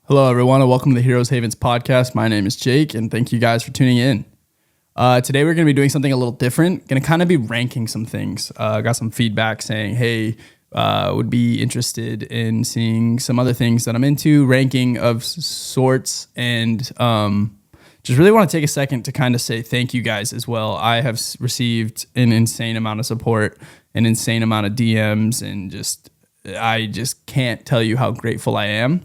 Hello, everyone, and welcome to the Heroes Havens podcast. My name is Jake, and thank you guys for tuning in. Today, we're going to be doing something a little different. Going to kind of be ranking some things. Got some feedback saying, hey, would be interested in seeing some other things that I'm into, ranking of sorts, and just really want to take a second to kind of say thank you guys as well. I have received an insane amount of support, an insane amount of DMs, and I just can't tell you how grateful I am.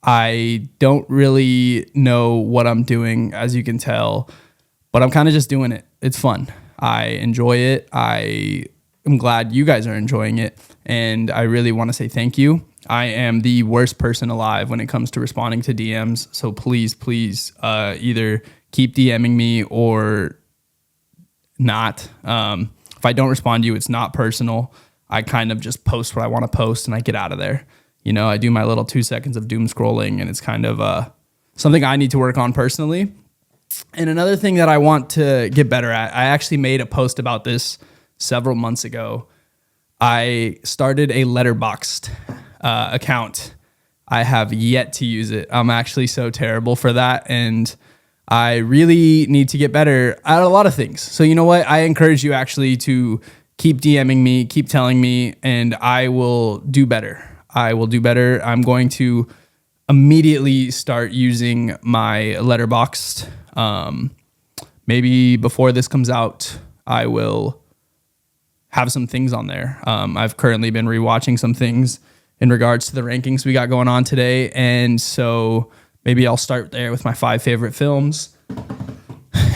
I don't really know what I'm doing, as you can tell, but I'm kind of just doing it. It's fun. I enjoy it. I am glad you guys are enjoying it, and I really want to say thank you. I am the worst person alive when it comes to responding to DMs, so please, either keep DMing me or not. If I don't respond to you, it's not personal. I kind of just post what I want to post, and I get out of there. You know, I do my little 2 seconds of doom scrolling, and it's kind of something I need to work on personally. And another thing that I want to get better at, I actually made a post about this several months ago. I started a Letterboxd account. I have yet to use it. I'm actually so terrible for that, and I really need to get better at a lot of things. So you know what? I encourage you actually to keep DMing me, keep telling me, and I will do better. I'm going to immediately start using my Letterboxd. Maybe before this comes out, I will have some things on there. I've currently been rewatching some things in regards to the rankings we got going on today. And so maybe I'll start there with my 5 favorite films.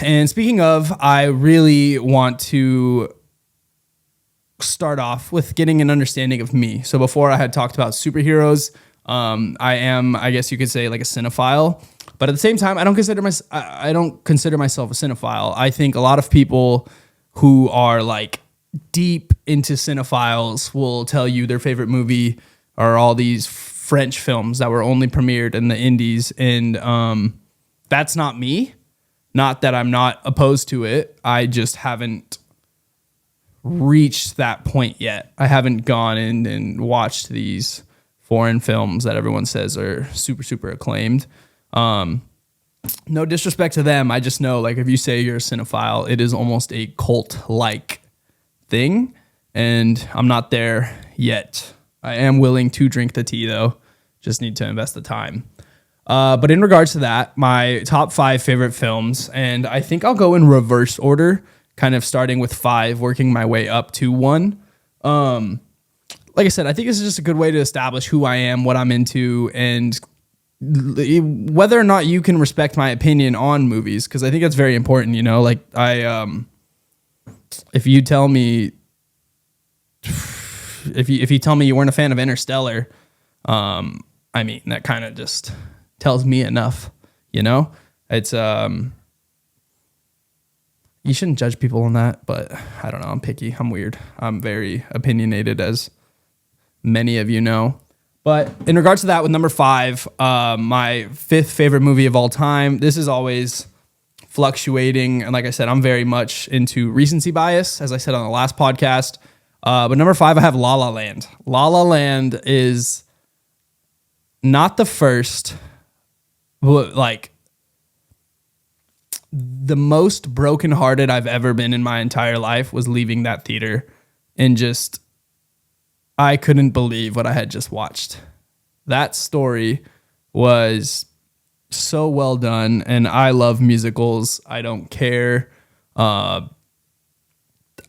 And speaking of, I really want to start off with getting an understanding of me. So before I had talked about superheroes, I am, I guess you could say, like a cinephile, but at the same time, I don't consider myself a cinephile. I think a lot of people who are like deep into cinephiles will tell you their favorite movie are all these French films that were only premiered in the indies, and that's not me. Not that I'm not opposed to it. I just haven't reached that point yet. I haven't gone in and watched these foreign films that everyone says are super acclaimed. No disrespect to them. I just know, like, if you say you're a cinephile, it is almost a cult-like thing, and I'm not there yet. I am willing to drink the tea, though. Just need to invest the time. But in regards to that, my top 5 favorite films, and I think I'll go in reverse order, kind of starting with 5, working my way up to 1. Like I said, I think this is just a good way to establish who I am, what I'm into, and whether or not you can respect my opinion on movies, because I think that's very important, you know? Like, if you tell me you weren't a fan of Interstellar, I mean, that kind of just tells me enough, you know? It's you shouldn't judge people on that, but I don't know. I'm picky. I'm weird. I'm very opinionated, as many of you know. But in regards to that, with number 5, my 5th favorite movie of all time, this is always fluctuating. And like I said, I'm very much into recency bias, as I said on the last podcast. But number 5, I have La La Land. La La Land is not the first, but like the most brokenhearted I've ever been in my entire life was leaving that theater, and just, I couldn't believe what I had just watched. That story was so well done, and I love musicals. I don't care. I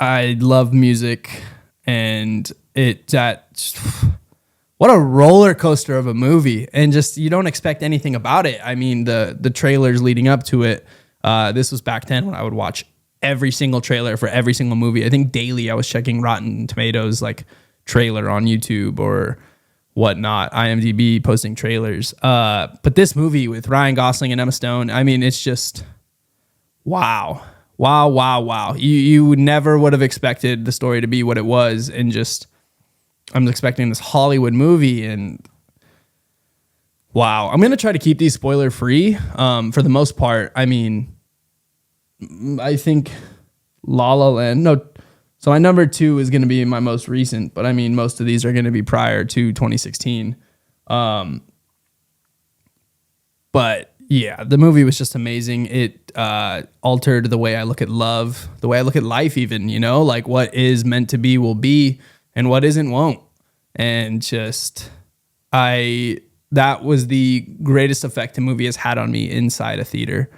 love music, and what a roller coaster of a movie, and just, you don't expect anything about it. I mean, the trailers leading up to it, this was back then when I would watch every single trailer for every single movie. I think daily I was checking Rotten Tomatoes, like, trailer on YouTube or whatnot, IMDb posting trailers. But this movie with Ryan Gosling and Emma Stone, I mean, it's just, wow. You never would have expected the story to be what it was, and just, I'm expecting this Hollywood movie, and wow. I'm going to try to keep these spoiler free for the most part. I mean, I think La La Land, no, so my number 2 is going to be my most recent, but I mean, most of these are going to be prior to 2016. But yeah, the movie was just amazing. It altered the way I look at love, the way I look at life, even, you know, like what is meant to be will be and what isn't won't. And just, that was the greatest effect the movie has had on me inside a theater.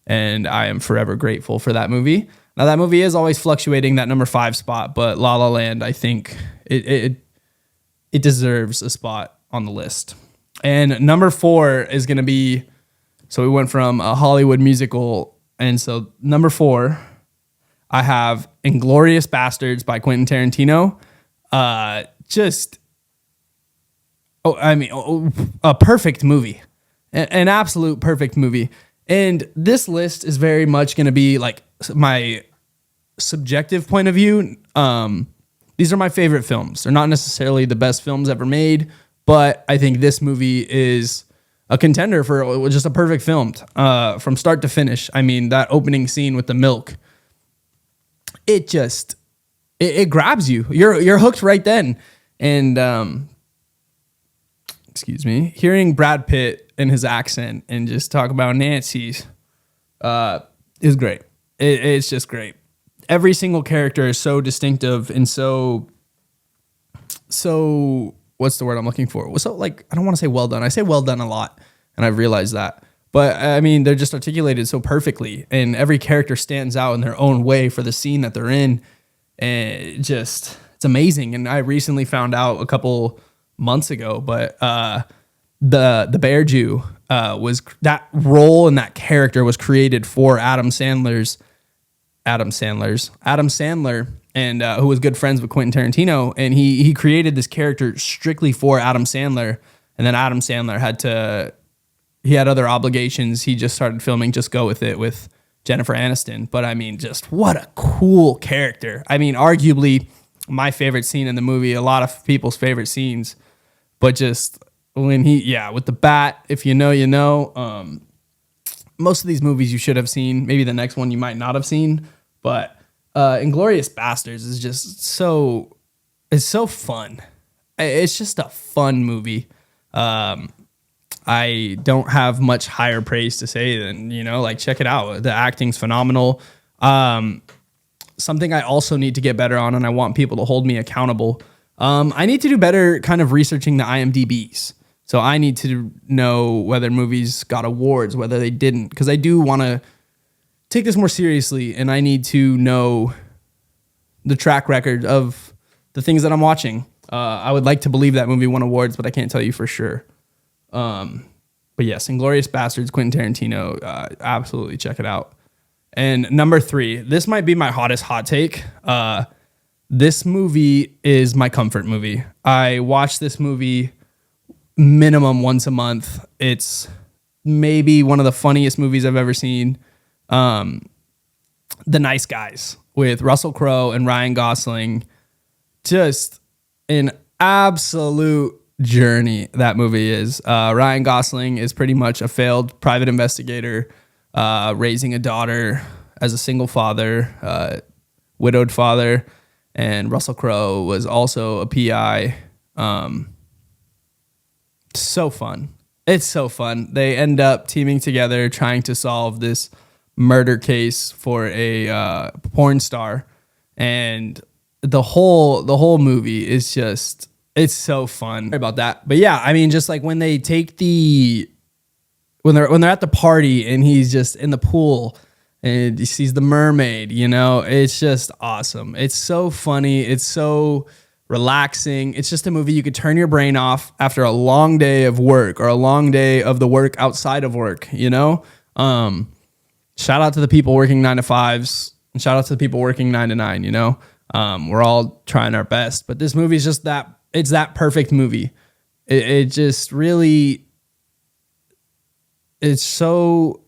And I am forever grateful for that movie. Now, that movie is always fluctuating that number 5 spot, but La La Land, I think it deserves a spot on the list. And number 4 is going to be, so we went from a Hollywood musical. And so number 4, I have Inglourious Bastards by Quentin Tarantino. A perfect movie, an absolute perfect movie. And this list is very much going to be like my subjective point of view. These are my favorite films. They're not necessarily the best films ever made, but I think this movie is a contender for just a perfect film from start to finish. I mean, that opening scene with the milk, it grabs you. You're hooked right then. And excuse me, hearing Brad Pitt and his accent and just talk about Nancy's is great. It's just great. Every single character is so distinctive and so what's the word I'm looking for? So, like, I don't want to say well done. I say well done a lot, and I've realized that. But I mean, they're just articulated so perfectly, and every character stands out in their own way for the scene that they're in. And it's amazing. And I recently found out a couple months ago, but the Bear Jew was, that role and that character was created for Adam Sandler, and who was good friends with Quentin Tarantino, and he created this character strictly for Adam Sandler, and then Adam Sandler he had other obligations. He just started filming Just Go With It with Jennifer Aniston. But I mean, just what a cool character. I mean, arguably my favorite scene in the movie, a lot of people's favorite scenes, but just when with the bat, if you know, you know. Most of these movies you should have seen. Maybe the next one you might not have seen, but Inglourious Bastards is just it's so fun. It's just a fun movie. I don't have much higher praise to say than, you know, like, check it out. The acting's phenomenal. Something I also need to get better on, and I want people to hold me accountable. I need to do better kind of researching the IMDb's. So I need to know whether movies got awards, whether they didn't, because I do want to take this more seriously, and I need to know the track record of the things that I'm watching. I would like to believe that movie won awards, but I can't tell you for sure. But yes, Inglourious Bastards, Quentin Tarantino, absolutely check it out. And number 3, this might be my hottest hot take. This movie is my comfort movie. I watch this movie minimum once a month. It's maybe one of the funniest movies I've ever seen. The Nice Guys with Russell Crowe and Ryan Gosling. Just an absolute journey that movie is. Ryan Gosling is pretty much a failed private investigator, raising a daughter as a single father, widowed father, and Russell Crowe was also a PI. So fun. It's so fun. They end up teaming together trying to solve this murder case for a porn star, and the whole movie is just, it's so fun. Sorry about that. But yeah, I mean, just like when they take when they're at the party and he's just in the pool and he sees the mermaid, you know, it's just awesome. It's so funny. It's so relaxing. It's just a movie you could turn your brain off after a long day of work or a long day of the work outside of work, you know? Shout out to the people working 9 to 5s and shout out to the people working 9 to 9, you know? We're all trying our best, but this movie is just it's that perfect movie. It just really, it's so,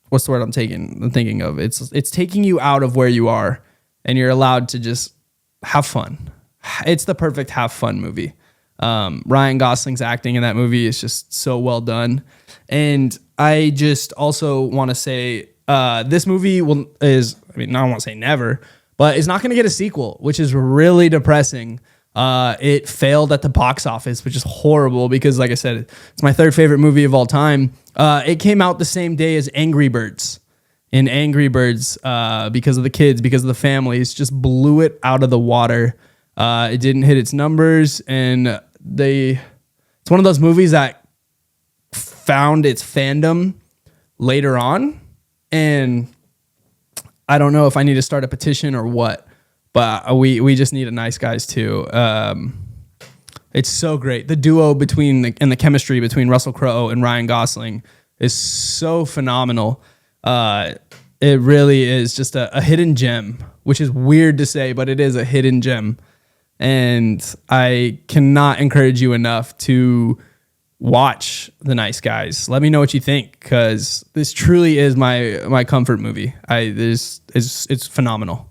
what's the word I'm thinking of? It's taking you out of where you are and you're allowed to just have fun. It's the perfect have fun movie. Ryan Gosling's acting in that movie is just so well done. And I just also want to say this movie I don't want to say never, but it's not going to get a sequel, which is really depressing. It failed at the box office, which is horrible because, like I said, it's my third favorite movie of all time. It came out the same day as Angry Birds. And Angry Birds, because of the kids, because of the families, just blew it out of the water. It didn't hit its numbers, and it's one of those movies that found its fandom later on. And I don't know if I need to start a petition or what, but we just need a Nice Guys too. It's so great. The duo and the chemistry between Russell Crowe and Ryan Gosling is so phenomenal. It really is just a hidden gem, which is weird to say, but it is a hidden gem. And I cannot encourage you enough to watch The Nice Guys. Let me know what you think, because this truly is my comfort movie. It's phenomenal.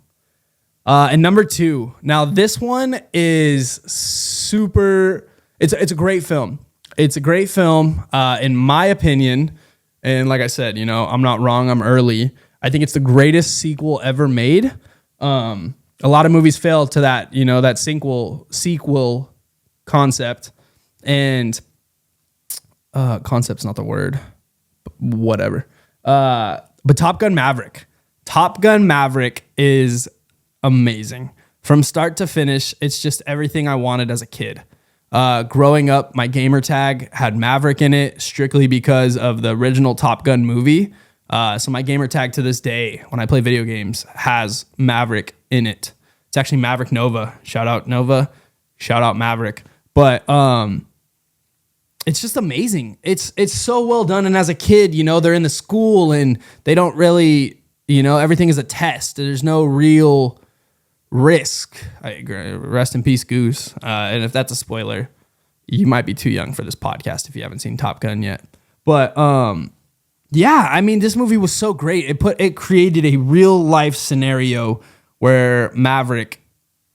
And number 2. Now this one is super. It's a great film. It's a great film, in my opinion. And like I said, I'm not wrong. I'm early. I think it's the greatest sequel ever made. A lot of movies fail to that, that sequel concept, and concept's not the word, but whatever. But Top Gun Maverick is amazing from start to finish. It's just everything I wanted as a kid. Growing up, my gamer tag had Maverick in it strictly because of the original Top Gun movie. So my gamer tag to this day, when I play video games, has Maverick in it. It's actually Maverick Nova. Shout out Nova. Shout out Maverick. But it's just amazing. It's so well done. And as a kid, they're in the school and they don't really, everything is a test. There's no real risk. Rest in peace, Goose. And if that's a spoiler, you might be too young for this podcast if you haven't seen Top Gun yet. But yeah, I mean, this movie was so great. It created a real life scenario where Maverick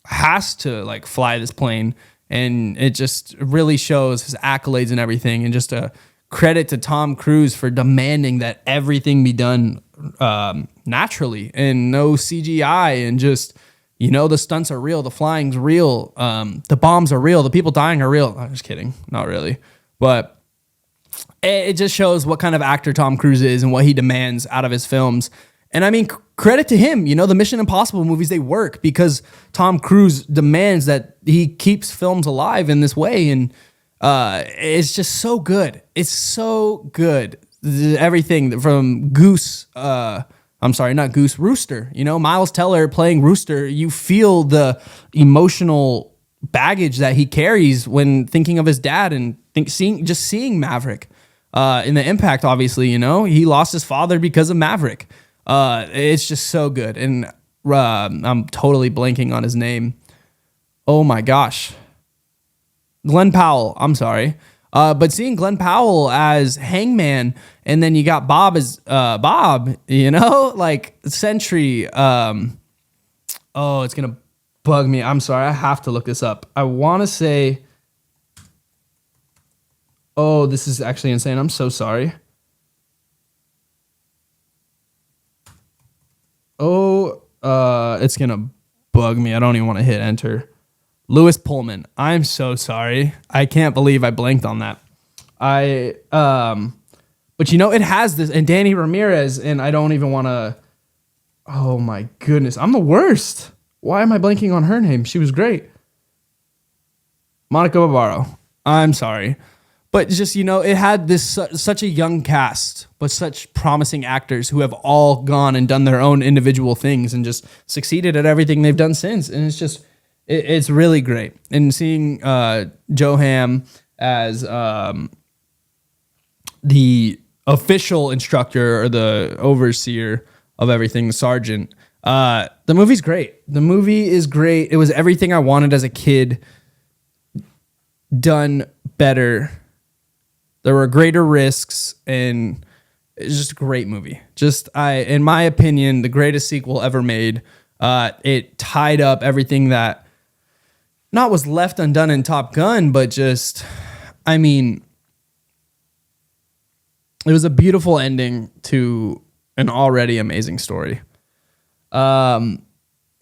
has to fly this plane, and it just really shows his accolades and everything. And just a credit to Tom Cruise for demanding that everything be done naturally and no CGI, and just the stunts are real, the flying's real, the bombs are real, the people dying are real. I'm just kidding, not really, but it just shows what kind of actor Tom Cruise is and what he demands out of his films. And I mean, credit to him, the Mission Impossible movies, they work because Tom Cruise demands that he keeps films alive in this way. And it's just so good. It's so good. Everything from Goose, not Goose, Rooster, Miles Teller playing Rooster. You feel the emotional baggage that he carries when thinking of his dad and seeing Maverick. In the impact, obviously, he lost his father because of Maverick. It's just so good. And I'm totally blanking on his name. Oh my gosh. Glenn Powell. I'm sorry. But seeing Glenn Powell as Hangman, and then you got Bob as Bob, Sentry. It's going to bug me. I'm sorry. I have to look this up. I want to say... Oh, this is actually insane. I'm so sorry. It's going to bug me. I don't even want to hit enter. Lewis Pullman. I'm so sorry. I can't believe I blanked on that. But it has this, and Danny Ramirez, and I don't even want to, oh my goodness. I'm the worst. Why am I blanking on her name? She was great. Monica Barbaro. I'm sorry. But just, it had this such a young cast, but such promising actors who have all gone and done their own individual things and just succeeded at everything they've done since. And it's just, it's really great. And seeing Joe Hamm as the official instructor or the overseer of everything, the sergeant, the movie's great. The movie is great. It was everything I wanted as a kid, done better. There were greater risks, and it's just a great movie. In my opinion, the greatest sequel ever made. It tied up everything that not was left undone in Top Gun, but just, I mean, it was a beautiful ending to an already amazing story. And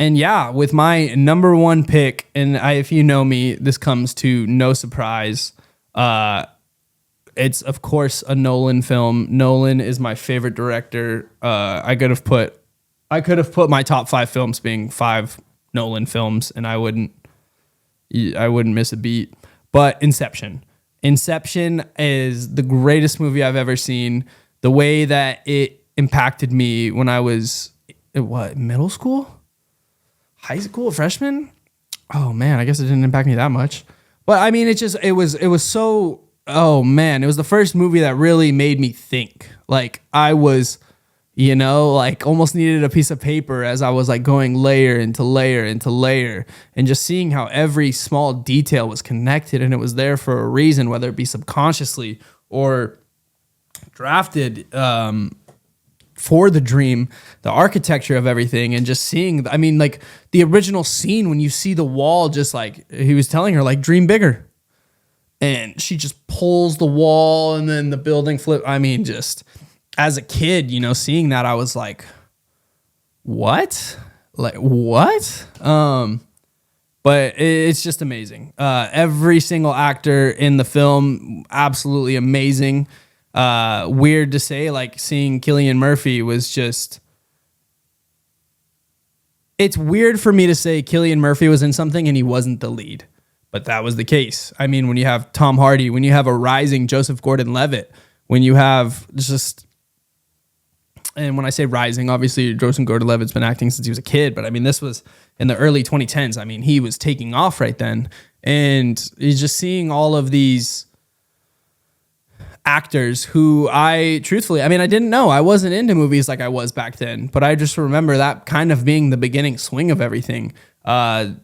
And yeah, with my number one pick, and if you know me, this comes to no surprise. It's of course a Nolan film. Nolan is my favorite director. I could have put my top 5 films being 5 Nolan films, and I wouldn't miss a beat. But Inception is the greatest movie I've ever seen. The way that it impacted me when I was middle school, high school, freshman. Oh man, I guess it didn't impact me that much. But I mean, it was so. Oh man, it was the first movie that really made me think. Like I was, like almost needed a piece of paper as I was like going layer into layer into layer, and just seeing how every small detail was connected and it was there for a reason, whether it be subconsciously or drafted for the dream, the architecture of everything, and just seeing, I mean, like the original scene when you see the wall, just like he was telling her, like dream bigger. And she just pulls the wall and then the building flip. I mean, just as a kid, seeing that, I was like, what? Like, what? But it's just amazing. Every single actor in the film, absolutely amazing. Weird to say, like seeing Cillian Murphy was just... It's weird for me to say Cillian Murphy was in something and he wasn't the lead. But that was the case. I mean, when you have Tom Hardy, when you have a rising Joseph Gordon-Levitt, when you have just... And when I say rising, obviously Joseph Gordon-Levitt's been acting since he was a kid, but I mean, this was in the early 2010s. I mean, he was taking off right then. And he's just seeing all of these actors who I didn't know. I wasn't into movies like I was back then, but I just remember that kind of being the beginning swing of everything. The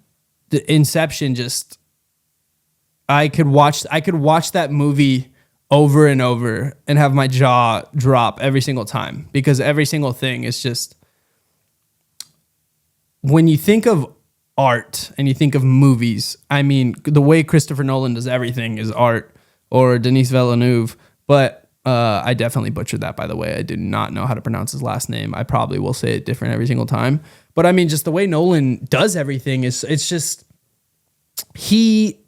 Inception just... I could watch that movie over and over and have my jaw drop every single time, because every single thing is just... When you think of art and you think of movies, I mean, the way Christopher Nolan does everything is art, or Denis Villeneuve, but I definitely butchered that, by the way. I did not know how to pronounce his last name. I probably will say it different every single time. But I mean, just the way Nolan does everything it's just... He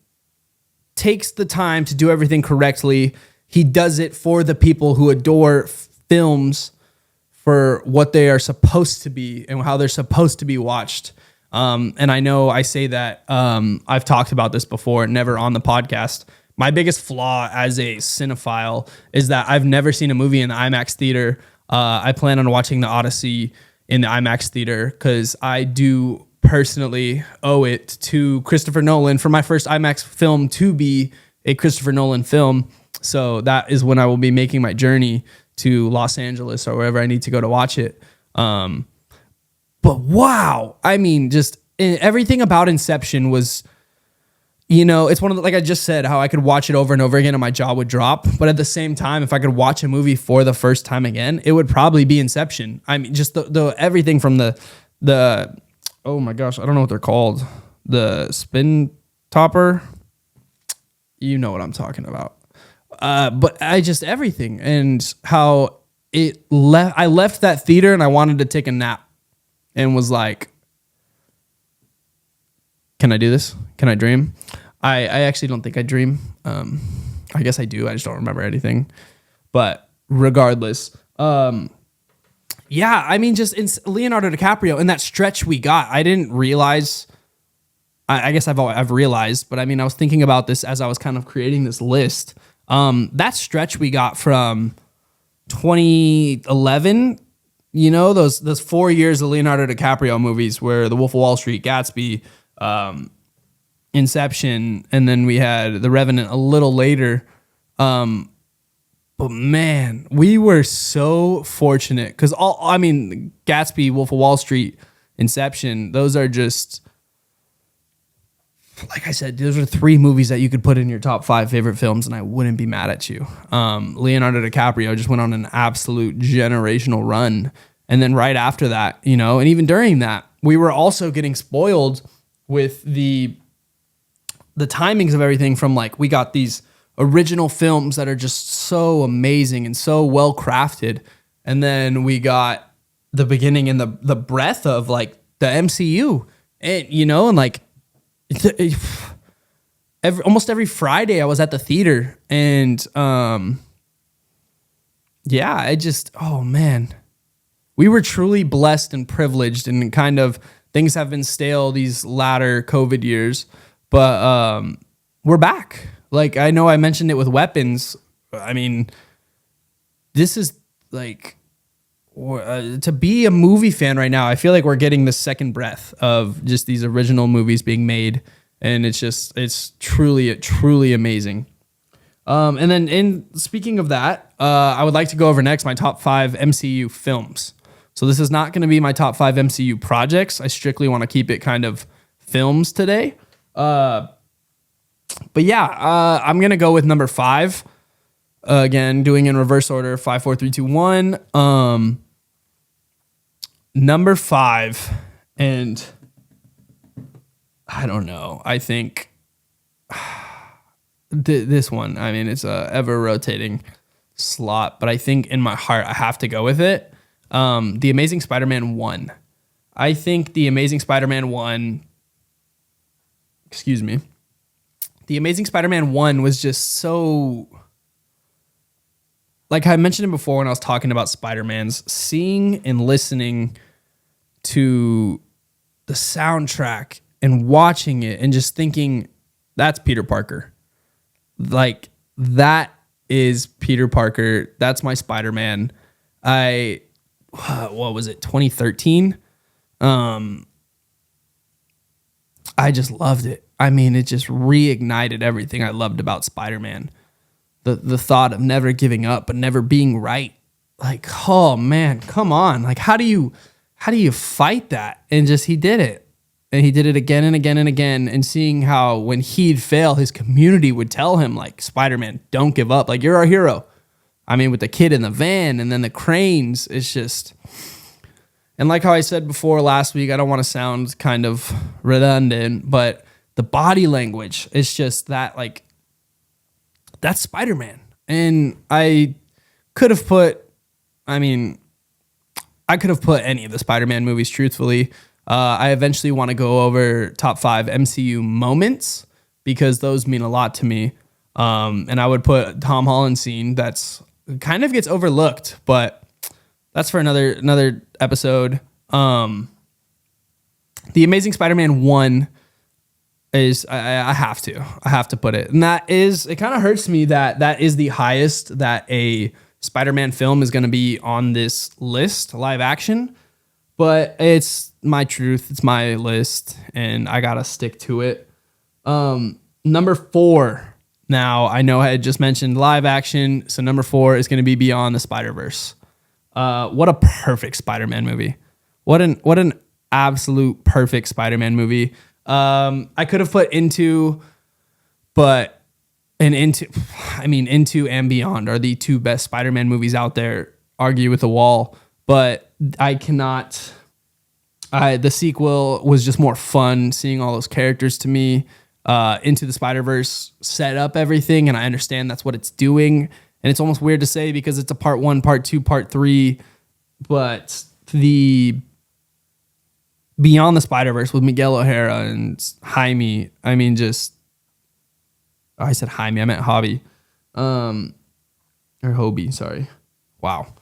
takes the time to do everything correctly. He does it for the people who adore films for what they are supposed to be and how they're supposed to be watched. And I know I say that, I've talked about this before, never on the podcast. My biggest flaw as a cinephile is that I've never seen a movie in the IMAX theater. I plan on watching The Odyssey in the IMAX theater because I do personally owe it to Christopher Nolan for my first IMAX film to be a Christopher Nolan film. So that is when I will be making my journey to Los Angeles or wherever I need to go to watch it. But wow, I mean, just everything about Inception was, it's one of the, like I just said, how I could watch it over and over again and my jaw would drop. But at the same time, if I could watch a movie for the first time again, it would probably be Inception. I mean, just the everything from the oh my gosh, I don't know what they're called. The spin topper. You know what I'm talking about. But everything and how I left that theater and I wanted to take a nap and was like, can I do this? Can I dream? I actually don't think I dream. I guess I do. I just don't remember anything. But regardless, yeah, I mean, just in Leonardo DiCaprio in that stretch we got, I didn't realize. I guess I've realized, but I mean, I was thinking about this as I was kind of creating this list. That stretch we got from 2011, those 4 years of Leonardo DiCaprio movies, where The Wolf of Wall Street, Gatsby, Inception, and then we had The Revenant a little later. But man, we were so fortunate because Gatsby, Wolf of Wall Street, Inception, those are just, like I said, those are 3 movies that you could put in your top 5 favorite films and I wouldn't be mad at you. Leonardo DiCaprio just went on an absolute generational run. And then right after that, and even during that, we were also getting spoiled with the timings of everything from like, we got these original films that are just so amazing and so well crafted. And then we got the beginning and the breadth of like the MCU, and and like almost every Friday I was at the theater, and yeah, oh man, we were truly blessed and privileged, and kind of things have been stale these latter COVID years, but we're back. Like, I know I mentioned it with Weapons. I mean, this is like, to be a movie fan right now, I feel like we're getting the second breath of just these original movies being made. And it's truly amazing. And then speaking of that, I would like to go over next my top 5 MCU films. So this is not going to be my top 5 MCU projects. I strictly want to keep it kind of films today. But yeah, I'm going to go with number 5. Again, doing in reverse order, 5, 4, 3, 2, 1. Number 5, and I don't know. I think this one, I mean, it's a ever rotating slot, but I think in my heart, I have to go with it. The Amazing Spider-Man 1. I think The Amazing Spider-Man 1, The Amazing Spider-Man 1 was just so, like I mentioned it before when I was talking about Spider-Mans, seeing and listening to the soundtrack and watching it and just thinking, that's Peter Parker. Like, that is Peter Parker. That's my Spider-Man. What was it, 2013? I just loved it. I mean, it just reignited everything I loved about Spider-Man. The thought of never giving up, but never being right. Like, oh man, come on. Like, how do you fight that? And just, he did it. And he did it again and again and again. And seeing how when he'd fail, his community would tell him, like, Spider-Man, don't give up. Like, you're our hero. I mean, with the kid in the van and then the cranes, it's just... And like how I said before last week, I don't want to sound kind of redundant, but the body language, it's just that, like, that's Spider-Man. And I could have put any of the Spider-Man movies, truthfully. I eventually want to go over top 5 MCU moments because those mean a lot to me. And I would put Tom Holland scene that's kind of gets overlooked, but that's for another episode. The Amazing Spider-Man 1 is, I have to put it. And that is, it kind of hurts me that is the highest that a Spider-Man film is going to be on this list, live action. But it's my truth. It's my list, and I got to stick to it. Number 4. Now, I know I had just mentioned live action, so number 4 is going to be Beyond the Spider-Verse. What a perfect Spider-Man movie. What an absolute perfect Spider-Man movie. I could have put Into and Beyond are the 2 best Spider-Man movies out there, argue with the wall, but I cannot. The sequel was just more fun, seeing all those characters to me. Into the Spider-Verse set up everything, and I understand that's what it's doing. And it's almost weird to say because it's a part 1, part 2, part 3, but the Beyond the Spider-Verse with Miguel O'Hara and Jaime, I mean, I said Jaime, I meant Hobby. Or Hobie, sorry. Wow.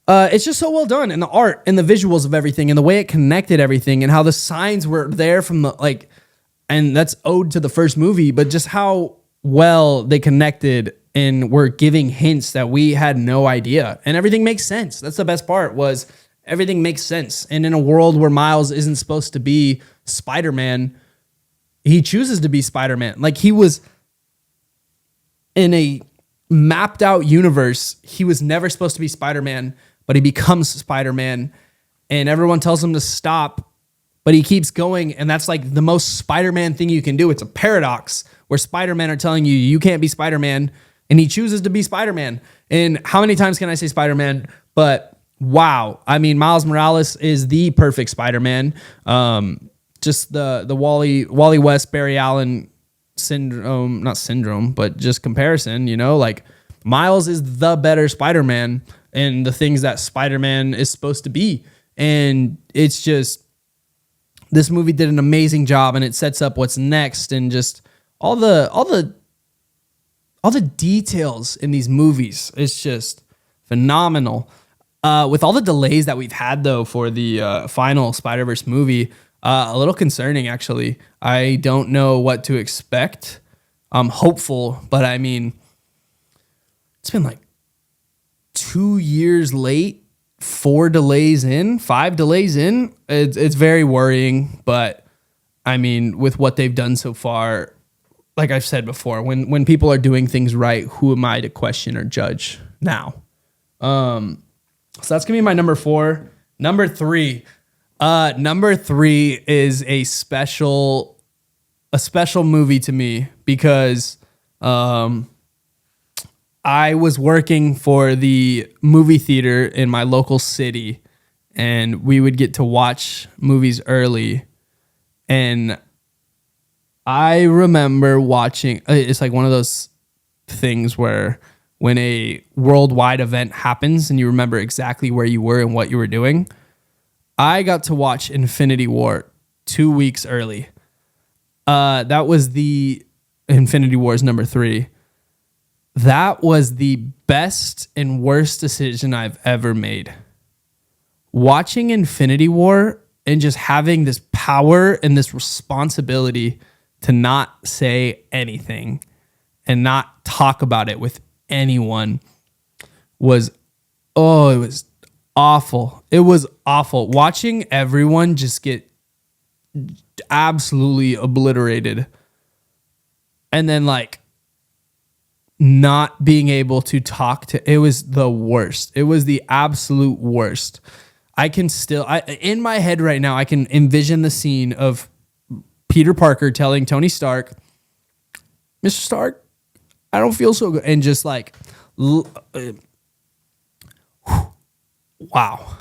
It's just so well done, and the art and the visuals of everything and the way it connected everything and how the signs were there from the, like, and that's ode to the first movie, but just how well they connected and were giving hints that we had no idea. And everything makes sense. That's the best part, was everything makes sense. And in a world where Miles isn't supposed to be Spider-Man, he chooses to be Spider-Man. Like, he was in a mapped out universe. He was never supposed to be Spider-Man, but he becomes Spider-Man, and everyone tells him to stop, but he keeps going. And that's like the most Spider-Man thing you can do. It's a paradox where Spider-Man are telling you, you can't be Spider-Man, and he chooses to be Spider-Man. And how many times can I say Spider-Man? But wow. I mean, Miles Morales is the perfect Spider-Man. Just the Wally West, Barry Allen syndrome, not syndrome, but just comparison, like Miles is the better Spider-Man and the things that Spider-Man is supposed to be. And it's just, this movie did an amazing job, and it sets up what's next, and just all the details in these movies. It's just phenomenal. With all the delays that we've had though for the final Spider-Verse movie, a little concerning actually. I don't know what to expect. I'm hopeful, but I mean, it's been like 2 years late. 5 delays in. It's very worrying, but I mean, with what they've done so far, like I've said before, when people are doing things right, who am I to question or judge now? So that's gonna be my number 4. Number 3. Number 3 is a special movie to me because I was working for the movie theater in my local city, and we would get to watch movies early. And I remember watching, it's like one of those things where when a worldwide event happens and you remember exactly where you were and what you were doing. I got to watch Infinity War 2 weeks early. That was the Infinity War's number 3. That was the best and worst decision I've ever made. Watching Infinity War and just having this power and this responsibility to not say anything and not talk about it with anyone was, it was awful. It was awful. Watching everyone just get absolutely obliterated and then like not being able to talk to, it was the worst. It was the absolute worst. I can still, in my head right now, I can envision the scene of Peter Parker telling Tony Stark, Mr. Stark, I don't feel so good. And just like, wow.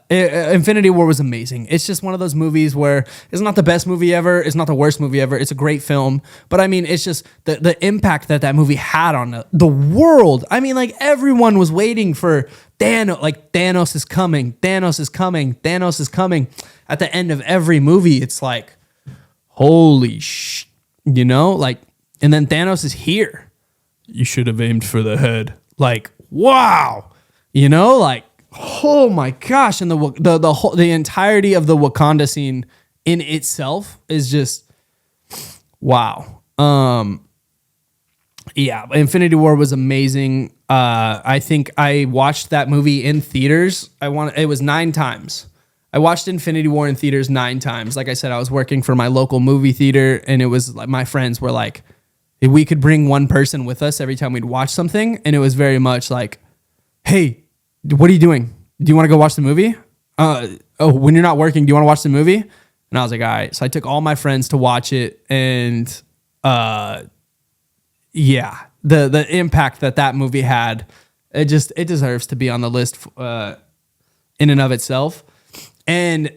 Infinity War was amazing. It's just one of those movies where it's not the best movie ever. It's not the worst movie ever. It's a great film. But I mean, it's just the impact that movie had on the world. I mean, like everyone was waiting for Thanos, like Thanos is coming. Thanos is coming. Thanos is coming. At the end of every movie, it's like, holy like, and then Thanos is here. You should have aimed for the head. Like, wow. Like, oh my gosh. And the entirety of the Wakanda scene in itself is just wow. Yeah, Infinity War was amazing. I think I watched that movie in theaters. It was 9 times. I watched Infinity War in theaters 9 times. Like I said, I was working for my local movie theater, and it was like my friends were like, if we could bring one person with us every time we'd watch something, and it was very much like, hey, what are you doing? Do you want to go watch the movie? When you're not working, do you want to watch the movie? And I was like, all right. So I took all my friends to watch it, and yeah, the impact that movie had, it deserves to be on the list in and of itself. And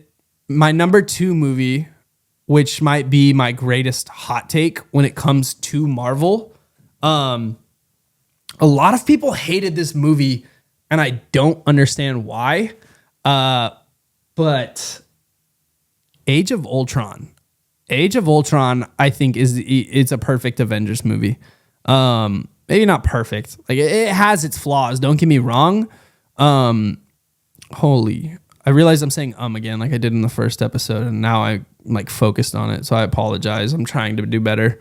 my number 2 movie, which might be my greatest hot take when it comes to Marvel, a lot of people hated this movie, and I don't understand why. But Age of Ultron, I think it's a perfect Avengers movie. Maybe not perfect. Like it has its flaws. Don't get me wrong. I realized I'm saying again, like I did in the first episode, and now I'm like focused on it. So I apologize. I'm trying to do better.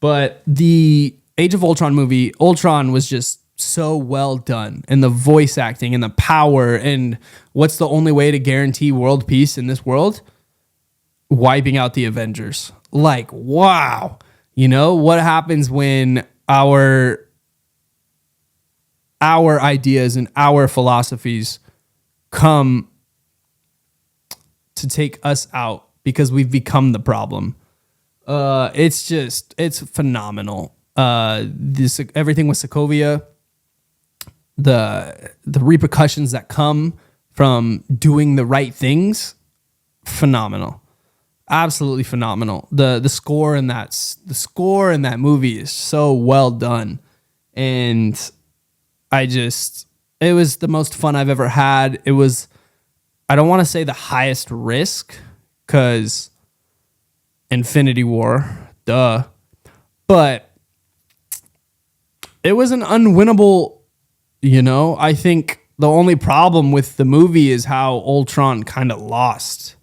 But the Age of Ultron movie, Ultron was just so well done, and the voice acting and the power, and what's the only way to guarantee world peace in this world? Wiping out the Avengers. Like, wow. What happens when our ideas and our philosophies come to take us out because we've become the problem. It's phenomenal. Everything with Sokovia, the repercussions that come from doing the right things, phenomenal. Absolutely phenomenal. The score in that movie is so well done. And it was the most fun I've ever had. It was, I don't want to say the highest risk, because Infinity War, duh. But it was an unwinnable, I think the only problem with the movie is how Ultron kind of lost.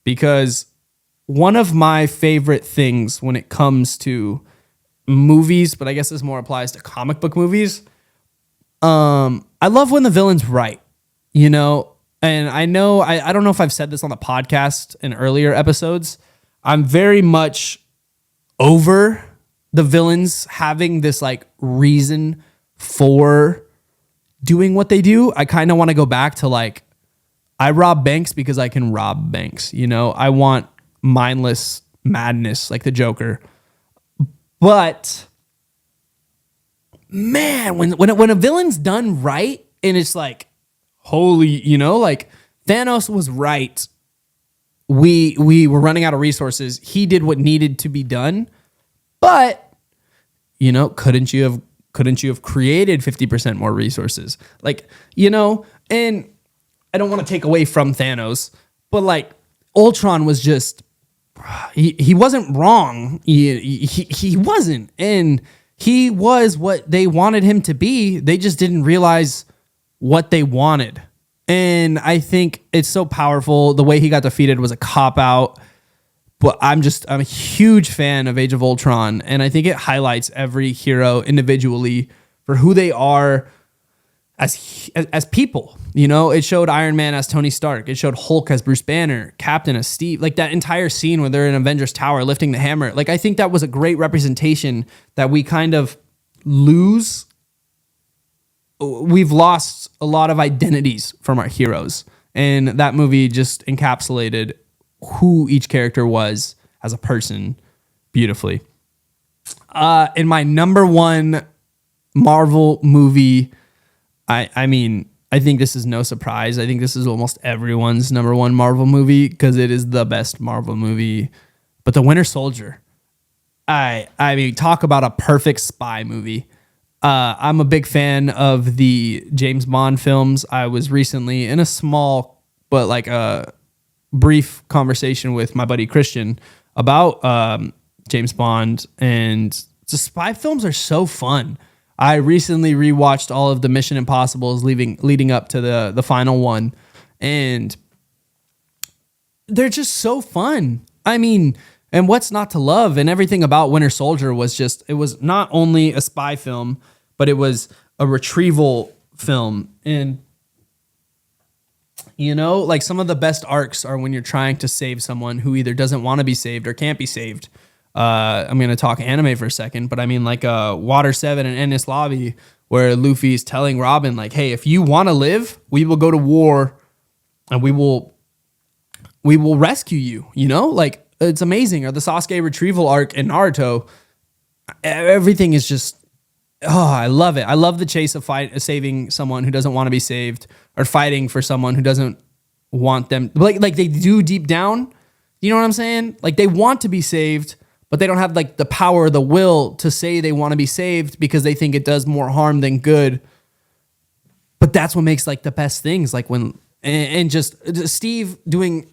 Because one of my favorite things when it comes to movies, but I guess this more applies to comic book movies, I love when the villain's right, and I know, I don't know if I've said this on the podcast in earlier episodes. I'm very much over the villains having this like reason for doing what they do. I kind of want to go back to like, I rob banks because I can rob banks. I want mindless madness like the Joker. But man, when a villain's done right and it's like, holy, like Thanos was right. We were running out of resources. He did what needed to be done. But, couldn't you have created 50% more resources? Like, and I don't want to take away from Thanos, but like Ultron was just, he wasn't wrong. He wasn't. And he was what they wanted him to be. They just didn't realize what they wanted. And I think it's so powerful. The way he got defeated was a cop-out. But I'm a huge fan of Age of Ultron, and I think it highlights every hero individually for who they are as people. It showed Iron Man as Tony Stark. It showed Hulk as Bruce Banner, Captain as Steve. Like that entire scene where they're in Avengers Tower lifting the hammer. Like I think that was a great representation that we kind of lose. We've lost a lot of identities from our heroes, and that movie just encapsulated who each character was as a person beautifully. In my number one Marvel movie, I think this is no surprise. I think this is almost everyone's number one Marvel movie because it is the best Marvel movie. But The Winter Soldier, I mean, talk about a perfect spy movie. I'm a big fan of the James Bond films. I was recently in a small, but like a brief conversation with my buddy Christian about James Bond, and the spy films are so fun. I recently rewatched all of the Mission Impossibles leading up to the final one, and they're just so fun. I mean, and what's not to love? And everything about Winter Soldier was just, it was not only a spy film, but it was a retrieval film. And like some of the best arcs are when you're trying to save someone who either doesn't want to be saved or can't be saved. I'm going to talk anime for a second, but I mean like Water 7 and Enies Lobby, where Luffy's telling Robin like, hey, if you want to live, we will go to war and we will rescue you, like it's amazing. Or the Sasuke retrieval arc in Naruto, everything is just, I love it. I love the chase of saving someone who doesn't want to be saved, or fighting for someone who doesn't want them. Like they do deep down. You know what I'm saying? Like they want to be saved, but they don't have like the power or the will to say they want to be saved because they think it does more harm than good. But that's what makes like the best things. Like when, and just Steve doing,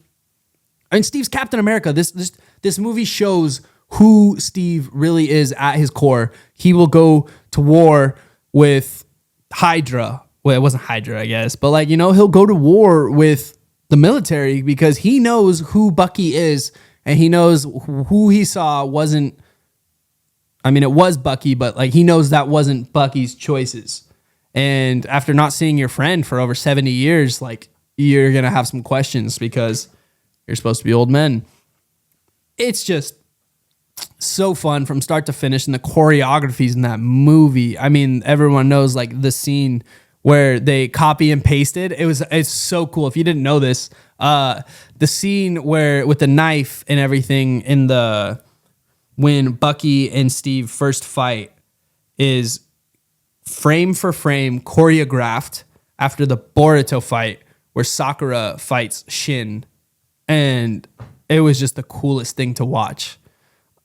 Steve's Captain America. This movie shows who Steve really is at his core. He will go to war with Hydra. Well, it wasn't Hydra, I guess, but like, he'll go to war with the military because he knows who Bucky is, and he knows who he saw wasn't, it was Bucky, but like he knows that wasn't Bucky's choices. And after not seeing your friend for over 70 years, like you're going to have some questions because you're supposed to be old men. It's just so fun from start to finish, and the choreographies in that movie. I mean, everyone knows like the scene where they copy and pasted. It's so cool. If you didn't know this, the scene where with the knife and everything when Bucky and Steve first fight is frame for frame choreographed after the Boruto fight where Sakura fights Shin. And it was just the coolest thing to watch.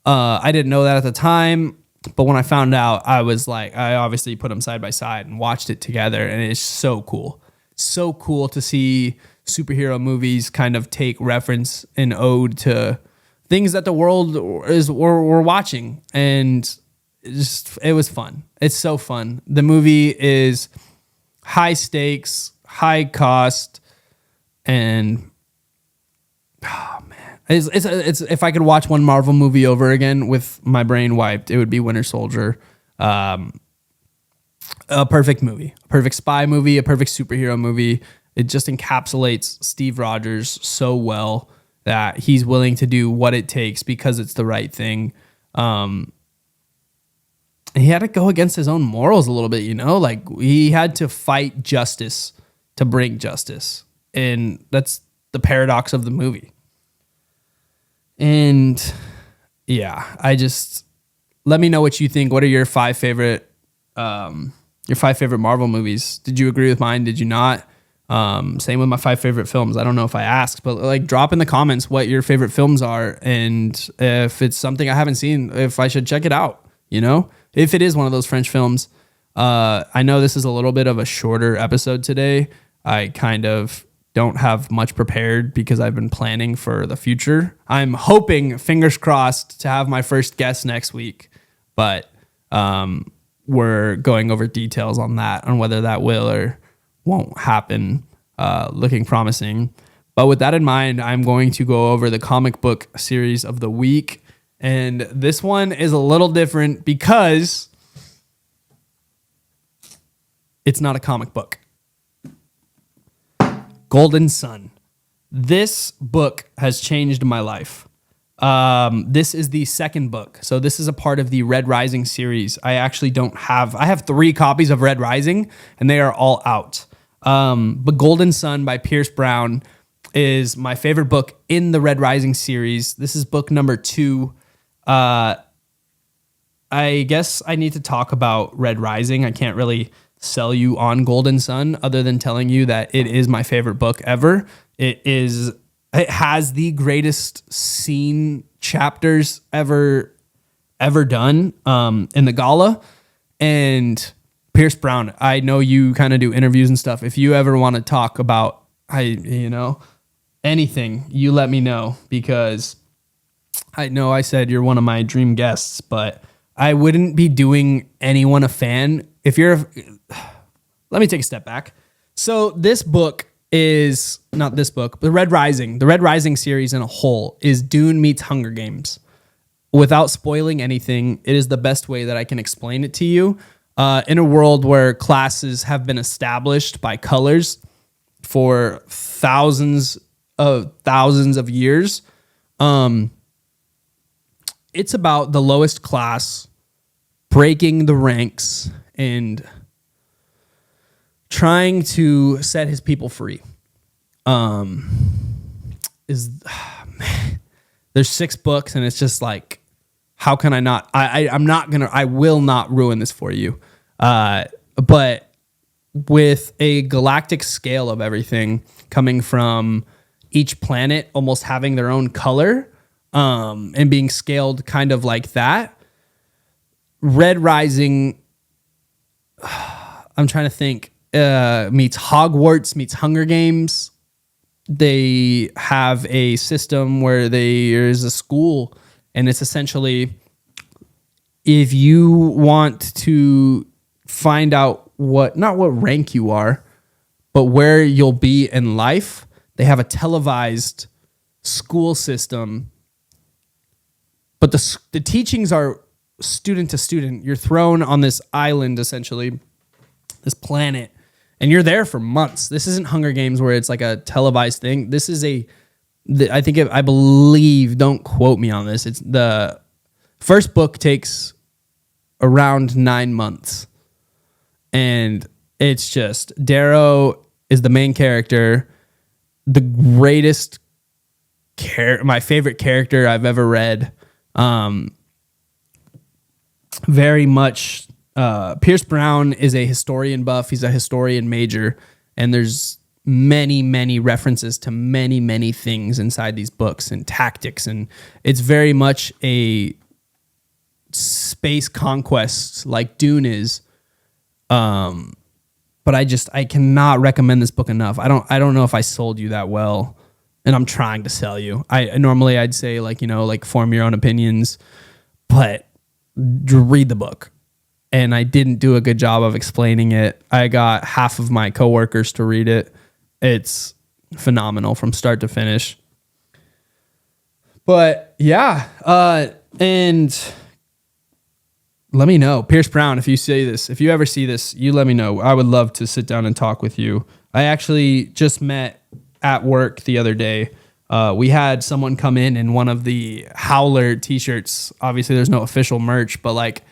I didn't know that at the time, but when I found out, I was like, I obviously put them side by side and watched it together, and it's so cool. so cool to see superhero movies kind of take reference and ode to things that the world we're watching, and it was fun. It's so fun. The movie is high stakes, high cost, and oh man, it's if I could watch one Marvel movie over again with my brain wiped, it would be Winter Soldier. A perfect movie, a perfect spy movie, a perfect superhero movie. It just encapsulates Steve Rogers so well that he's willing to do what it takes because it's the right thing. And he had to go against his own morals a little bit, you know, like he had to fight justice to bring justice. And that's the paradox of the movie. And yeah, let me know what you think. What are your five favorite Marvel movies? Did you agree with mine? Did you not? Same with my 5 favorite films. I don't know if I asked, but like drop in the comments what your favorite films are. And if it's something I haven't seen, if I should check it out, you know, if it is one of those French films. I know this is a little bit of a shorter episode today. I kind of don't have much prepared because I've been planning for the future. I'm hoping, fingers crossed, to have my first guest next week, but we're going over details on that, on whether that will or won't happen. Looking promising. But with that in mind, I'm going to go over the comic book series of the week. And this one is a little different because it's not a comic book. Golden Sun. This book has changed my life. This is the second book. So this is a part of the Red Rising series. I have 3 copies of Red Rising and they are all out. But Golden Sun by Pierce Brown is my favorite book in the Red Rising series. This is book number 2. I guess I need to talk about Red Rising. I can't really sell you on Golden Sun other than telling you that it is my favorite book ever. It has the greatest scene chapters ever done in the gala. And Pierce Brown, I know you kind of do interviews and stuff. If you ever want to talk about anything, you let me know, because I know I said you're one of my dream guests, but I wouldn't be doing anyone a fan if you're. Let me take a step back. So this book is not this book, but the Red Rising series in a whole is Dune meets Hunger Games. Without spoiling anything, it is the best way that I can explain it to you. In a world where classes have been established by colors for thousands of years, it's about the lowest class breaking the ranks and trying to set his people free. There's 6 books, and it's just like, how can I not? I will not ruin this for you. But with a galactic scale of everything coming from each planet almost having their own color, and being scaled kind of like that, Red Rising, I'm trying to think, meets Hogwarts, meets Hunger Games. They have a system where there's a school, and it's essentially, if you want to find out not what rank you are, but where you'll be in life, they have a televised school system. But the teachings are student to student. You're thrown on this island, essentially, this planet, and you're there for months. This isn't Hunger Games where it's like a televised thing. This is I believe, don't quote me on this, it's the first book takes around 9 months. And it's just, Darrow is the main character, the greatest my favorite character I've ever read. Very much, Pierce Brown is a historian buff. He's a historian major, and there's many references to many things inside these books and tactics, and it's very much a space conquest like Dune is. but I cannot recommend this book enough. I don't know if I sold you that well, and I'm trying to sell you. Normally I'd say like, like form your own opinions, but read the book. And I didn't do a good job of explaining it. I got half of my coworkers to read it. It's phenomenal from start to finish. But yeah, and let me know, Pierce Brown, if you ever see this, you let me know. I would love to sit down and talk with you. I actually just met at work the other day. We had someone come in one of the Howler t-shirts. Obviously there's no official merch, but like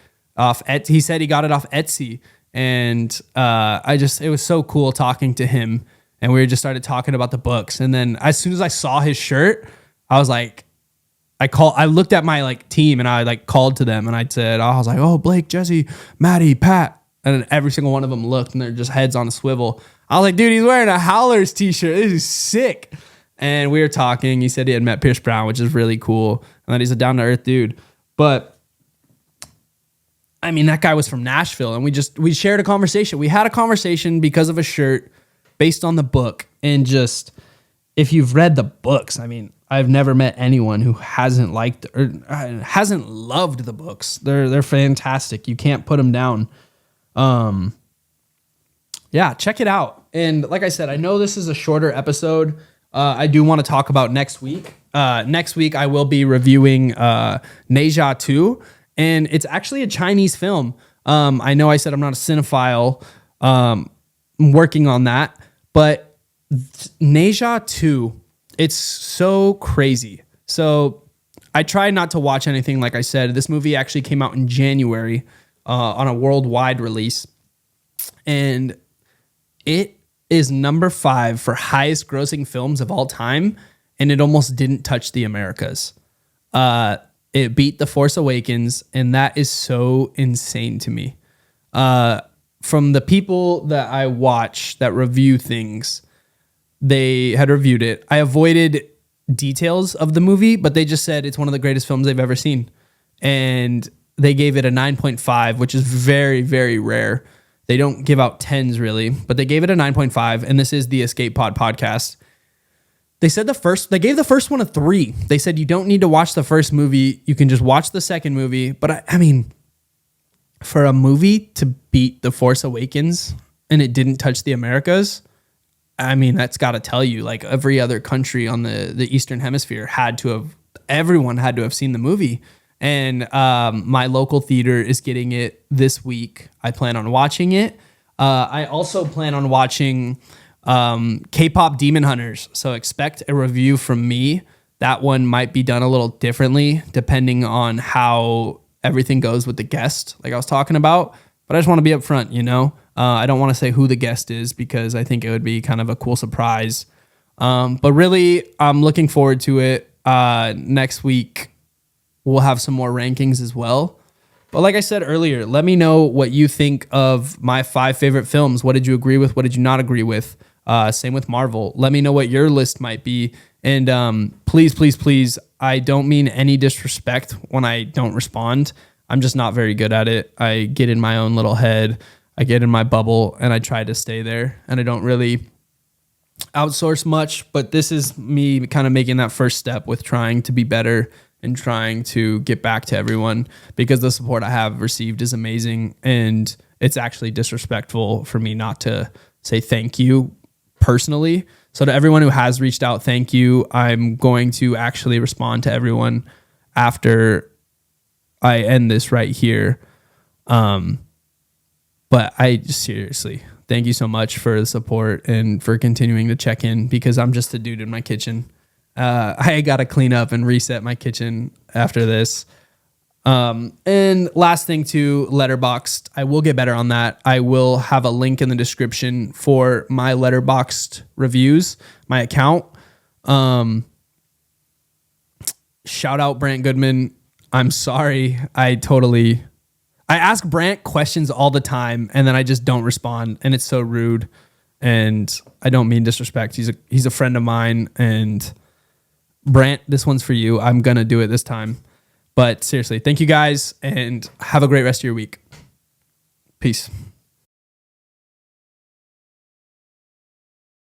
he said he got it off Etsy, and it was so cool talking to him, and we just started talking about the books. And then as soon as I saw his shirt, I was like, I looked at my like team, and I like called to them, and I was like, oh, Blake, Jesse, Maddie, Pat, and then every single one of them looked, and they're just heads on a swivel. I was like, dude, he's wearing a Howlers t-shirt. This is sick. And we were talking. He said he had met Pierce Brown, which is really cool, and that he's a down to earth dude. But I mean, that guy was from Nashville, and we shared a conversation. We had a conversation because of a shirt based on the book. And just, if you've read the books, I mean, I've never met anyone who hasn't liked or hasn't loved the books. They're fantastic. You can't put them down. Yeah, check it out. And like I said, I know this is a shorter episode. I do want to talk about next week. Next week, I will be reviewing Neja 2. And it's actually a Chinese film. I know I said I'm not a cinephile. I'm working on that. But Neja 2, it's so crazy. So I try not to watch anything, like I said. This movie actually came out in January on a worldwide release. And it is number 5 for highest grossing films of all time. And it almost didn't touch the Americas. It beat The Force Awakens, and that is so insane to me. From the people that I watch that review things, they had reviewed it. I avoided details of the movie, but they just said it's one of the greatest films they've ever seen. And they gave it a 9.5, which is very, very rare. They don't give out 10s really, but they gave it a 9.5, and this is the Escape Pod podcast. They said they gave the first one a 3. They said you don't need to watch the first movie. You can just watch the second movie. But I mean, for a movie to beat The Force Awakens and it didn't touch the Americas, I mean, that's got to tell you, like, every other country on the Eastern Hemisphere everyone had to have seen the movie. And my local theater is getting it this week. I plan on watching it. I also plan on watching K-pop Demon Hunters. So expect a review from me. That one might be done a little differently depending on how everything goes with the guest, like I was talking about. But I just want to be upfront, I don't want to say who the guest is because I think it would be kind of a cool surprise. But really, I'm looking forward to it. Next week, we'll have some more rankings as well. But like I said earlier, let me know what you think of my 5 favorite films. What did you agree with? What did you not agree with? Same with Marvel. Let me know what your list might be. And please, please, please, I don't mean any disrespect when I don't respond. I'm just not very good at it. I get in my own little head. I get in my bubble and I try to stay there. And I don't really outsource much. But this is me kind of making that first step with trying to be better and trying to get back to everyone, because the support I have received is amazing. And it's actually disrespectful for me not to say thank you personally. So to everyone who has reached out, thank you. I'm going to actually respond to everyone after I end this right here. But I seriously, thank you so much for the support and for continuing to check in, because I'm just a dude in my kitchen. I got to clean up and reset my kitchen after this. And last thing too, Letterboxd. I will get better on that. I will have a link in the description for my Letterboxd reviews, my account. Shout out Brant Goodman. I'm sorry. I ask Brant questions all the time and then I just don't respond, and it's so rude, and I don't mean disrespect. He's a friend of mine, and Brant, this one's for you. I'm going to do it this time. But seriously, thank you guys, and have a great rest of your week. Peace.